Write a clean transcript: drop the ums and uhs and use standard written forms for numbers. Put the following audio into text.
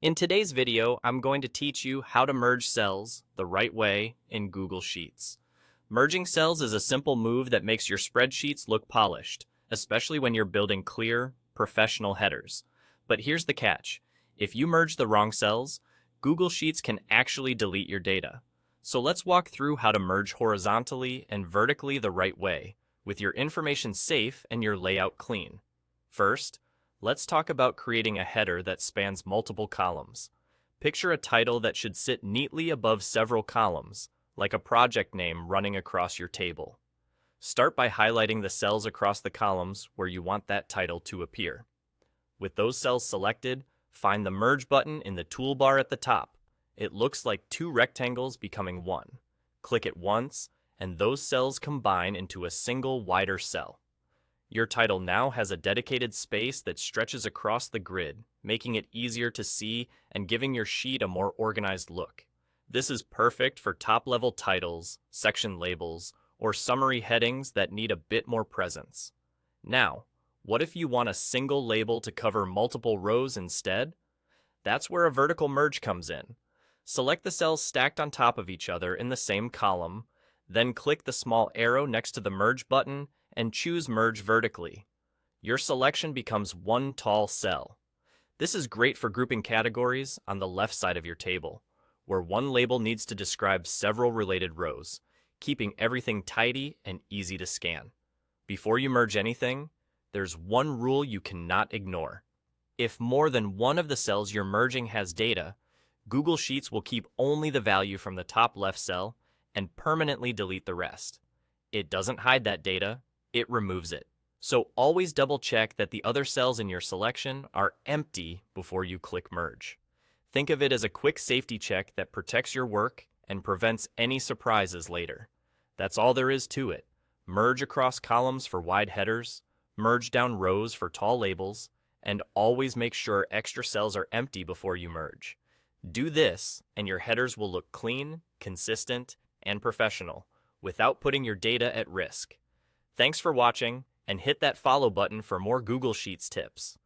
In today's video, I'm going to teach you how to merge cells the right way in Google Sheets. Merging cells is a simple move that makes your spreadsheets look polished, especially when you're building clear, professional headers. But here's the catch. If you merge the wrong cells, Google Sheets can actually delete your data. So let's walk through how to merge horizontally and vertically the right way, with your information safe and your layout clean. First, let's talk about creating a header that spans multiple columns. Picture a title that should sit neatly above several columns, like a project name running across your table. Start by highlighting the cells across the columns where you want that title to appear. With those cells selected, find the Merge button in the toolbar at the top. It looks like two rectangles becoming one. Click it once, and those cells combine into a single wider cell. Your title now has a dedicated space that stretches across the grid, making it easier to see and giving your sheet a more organized look. This is perfect for top-level titles, section labels, or summary headings that need a bit more presence. Now, what if you want a single label to cover multiple rows instead? That's where a vertical merge comes in. Select the cells stacked on top of each other in the same column, then click the small arrow next to the Merge button and choose Merge Vertically. Your selection becomes one tall cell. This is great for grouping categories on the left side of your table, where one label needs to describe several related rows, keeping everything tidy and easy to scan. Before you merge anything, there's one rule you cannot ignore. If more than one of the cells you're merging has data, Google Sheets will keep only the value from the top left cell and permanently delete the rest. It doesn't hide that data, it removes it. So always double check that the other cells in your selection are empty before you click Merge. Think of it as a quick safety check that protects your work and prevents any surprises later. That's all there is to it. Merge across columns for wide headers, merge down rows for tall labels, and always make sure extra cells are empty before you merge. Do this, and your headers will look clean, consistent, and professional without putting your data at risk. Thanks for watching, and hit that follow button for more Google Sheets tips.